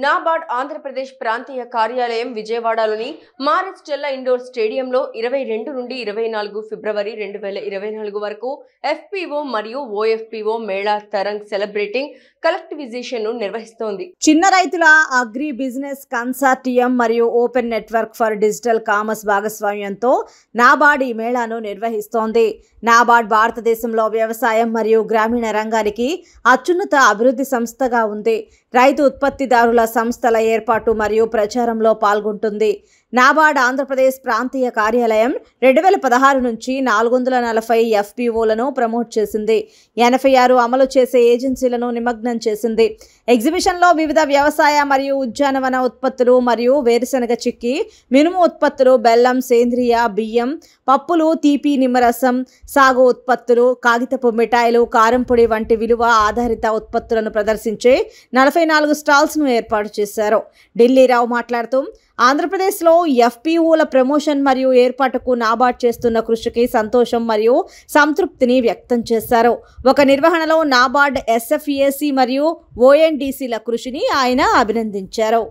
నాబార్డ్ ఆంధ్రప్రదేశ్ ప్రాంతీయ కార్యాలయం విజయవాడలోని మారెస్ చెల్ల ఇండోర్ స్టేడియంలో 22 నుండి 24 ఫిబ్రవరి 2024 వరకు ఎఫ్పిఓ మరియు ఓఎఫ్పిఓ మేళా తరంగ్ సెలబ్రేటింగ్ కలెక్టివైజేషన్ ను నిర్వహిస్తోంది. చిన్న రైతుల అగ్రి బిజినెస్ కన్సార్టియం మరియు open network for digital commerce భాగస్వామ్యంతో నాబార్డ్ ఈ మేళాను నిర్వహిస్తోంది. నాబార్డ్ భారతదేశంలో వ్యవసాయం మరియు గ్రామీణ రంగానికి అత్యున్నత అభివృద్ధి సంస్థగా ఉంది. రైతు ఉత్పత్తిదారుల సంస్థల ఏర్పాటు మరియు ప్రచారంలో పాల్గొంటుంది. నాబార్డ్ ఆంధ్రప్రదేశ్ ప్రాంతీయ కార్యాలయం 2016 నుంచి 440 ఎఫ్పిఓలను ప్రమోట్ చేసింది. 86 అమలు చేసే ఏజెన్సీలను నిమగ్నం చేసింది. ఎగ్జిబిషన్లో వివిధ వ్యవసాయ మరియు ఉద్యానవన ఉత్పత్తులు మరియు వేరుశనగ చిక్కీ, మినుము ఉత్పత్తులు, బెల్లం, సేంద్రియ బియ్యం, పప్పులు, తీపి నిమ్మరసం, సాగు ఉత్పత్తులు, కాగితపు మిఠాయిలు, కారంపొడి వంటి విలువ ఆధారిత ఉత్పత్తులను ప్రదర్శించే 44 స్టాల్స్ను ఏర్పాటు చేశారు. ఢిల్లీరావు మాట్లాడుతూ ఆంధ్రప్రదేశ్లో ఎఫ్పిఓల ప్రమోషన్ మరియు ఏర్పాటుకు నాబార్డ్ చేస్తున్న కృషికి సంతోషం మరియు సంతృప్తిని వ్యక్తం చేశారు. ఒక నిర్వహణలో నాబార్డ్ ఎస్ఎఫ్ఏసి మరియు ఓఎన్డీసీల కృషిని ఆయన అభినందించారు.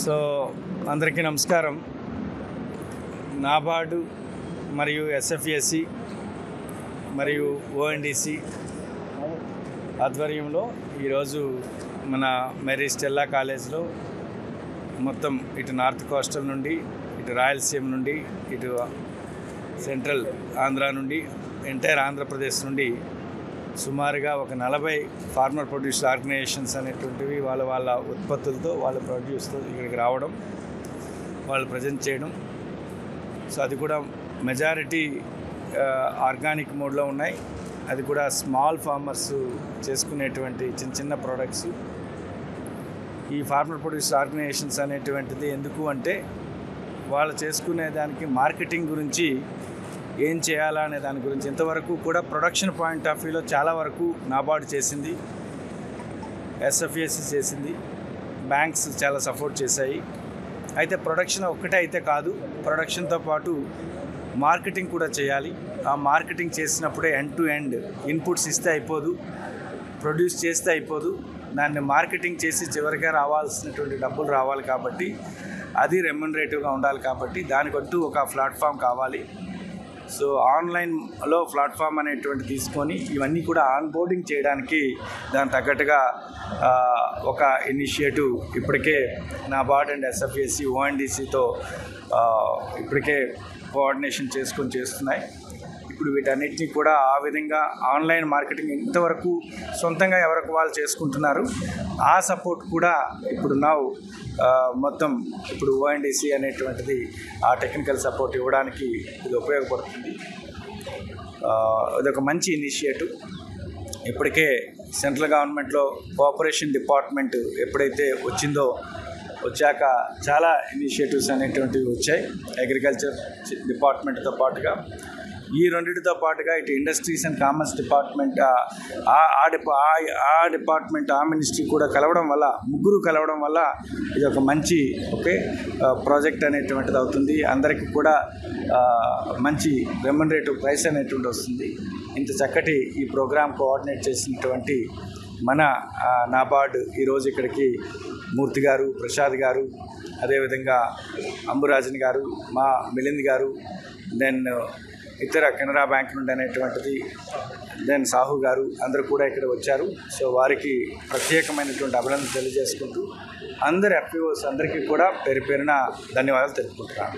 సో అందరికీ నమస్కారం. నాబార్డు మరియు ఎస్ఎఫ్ఏసి మరియు ఓఎన్డీసీ ఆధ్వర్యంలో ఈరోజు మన మెరీస్ చెల్లా కాలేజ్లో మొత్తం ఇటు నార్త్ కోస్టల్ నుండి, ఇటు రాయలసీమ నుండి, ఇటు సెంట్రల్ ఆంధ్ర నుండి, ఎంటైర్ ఆంధ్రప్రదేశ్ నుండి సుమారుగా ఒక 40 ఫార్మర్ ప్రొడ్యూస్ ఆర్గనైజేషన్స్ అనేటువంటివి వాళ్ళ ఉత్పత్తులతో, వాళ్ళ ప్రొడ్యూస్తో ఇక్కడికి రావడం, వాళ్ళు ప్రజెంట్ చేయడం. సో అది కూడా మెజారిటీ ఆర్గానిక్ మోడ్లో ఉన్నాయి. అది కూడా స్మాల్ ఫార్మర్స్ చేసుకునేటువంటి చిన్న ప్రోడక్ట్స్. ఈ ఫార్మర్ ప్రొడ్యూస్ ఆర్గనైజేషన్స్ అనేటువంటిది ఎందుకు అంటే వాళ్ళు చేసుకునే దానికి మార్కెటింగ్ గురించి ఏం చేయాలా అనే దాని గురించి ఇంతవరకు కూడా ప్రొడక్షన్ పాయింట్ ఆఫ్ వ్యూలో చాలా వరకు నాబార్డ్ చేసింది, ఎస్ఎఫ్ఏసి చేసింది, బ్యాంక్స్ చాలా సపోర్ట్ చేశాయి. అయితే ప్రొడక్షన్ ఒక్కటే అయితే కాదు, ప్రొడక్షన్తో పాటు మార్కెటింగ్ కూడా చేయాలి. ఆ మార్కెటింగ్ చేసినప్పుడే ఎండ్ టు ఎండ్ ఇన్పుట్స్ ఇస్తే అయిపోదు, ప్రొడ్యూస్ చేస్తే అయిపోదు, దాన్ని మార్కెటింగ్ చేసి చివరిగా రావాల్సినటువంటి డబ్బులు రావాలి. కాబట్టి అది రెమ్యునరేటివ్గా ఉండాలి. కాబట్టి దానికంటూ ఒక ప్లాట్ఫామ్ కావాలి. సో ఆన్లైన్లో ప్లాట్ఫామ్ అనేటువంటి తీసుకొని ఇవన్నీ కూడా ఆన్బోర్డింగ్ చేయడానికి దాని తగ్గట్టుగా ఒక ఇనిషియేటివ్ ఇప్పటికే నాబార్డ్ అండ్ ఎస్ఎఫ్ఏసి ఓఎన్డీసీతో ఇప్పటికే కోఆర్డినేషన్ చేసుకొని చేస్తున్నాయి. ఇప్పుడు వీటన్నిటినీ కూడా ఆ విధంగా ఆన్లైన్ మార్కెటింగ్ ఇంతవరకు సొంతంగా ఎవరికి వాళ్ళు చేసుకుంటున్నారు. ఆ సపోర్ట్ కూడా ఇప్పుడు మొత్తం ఇప్పుడు ఓఎన్డీసీ అనేటువంటిది ఆ టెక్నికల్ సపోర్ట్ ఇవ్వడానికి ఇది ఉపయోగపడుతుంది. ఇదొక మంచి ఇనిషియేటివ్. ఇప్పటికే సెంట్రల్ గవర్నమెంట్లో కోఆపరేషన్ డిపార్ట్మెంట్ ఎప్పుడైతే వచ్చాక చాలా ఇనిషియేటివ్స్ అనేటువంటివి వచ్చాయి. అగ్రికల్చర్ డిపార్ట్మెంట్తో పాటుగా ఈ రెండింటితో పాటుగా ఇటు ఇండస్ట్రీస్ అండ్ కామర్స్ డిపార్ట్మెంట్ ఆ డిపార్ట్మెంట్ ఆ మినిస్ట్రీ కూడా కలవడం వల్ల, ముగ్గురు కలవడం వల్ల ఇది ఒక మంచి ప్రాజెక్ట్ అనేటువంటిది అవుతుంది. అందరికీ కూడా మంచి రెమ్యునరేటివ్ ప్రైస్ అనేటువంటి వస్తుంది. ఇంత చక్కటి ఈ ప్రోగ్రామ్ కోఆర్డినేట్ చేసినటువంటి మన నాబార్డ్ ఈరోజు ఇక్కడికి మూర్తి గారు, ప్రసాద్ గారు, అదేవిధంగా అంబురాజన్ గారు, మా మిలింద్ గారు, దెన్ ఇతర కెనరా బ్యాంక్ నుండి అనేటువంటిది, దెన్ సాహు గారు అందరూ కూడా ఇక్కడ వచ్చారు. సో వారికి ప్రత్యేకమైనటువంటి అభినందనలు తెలియజేసుకుంటూ అందరి ఎఫ్పిఓస్ అందరికీ కూడా పేరున ధన్యవాదాలు తెలుపుకుంటున్నాను.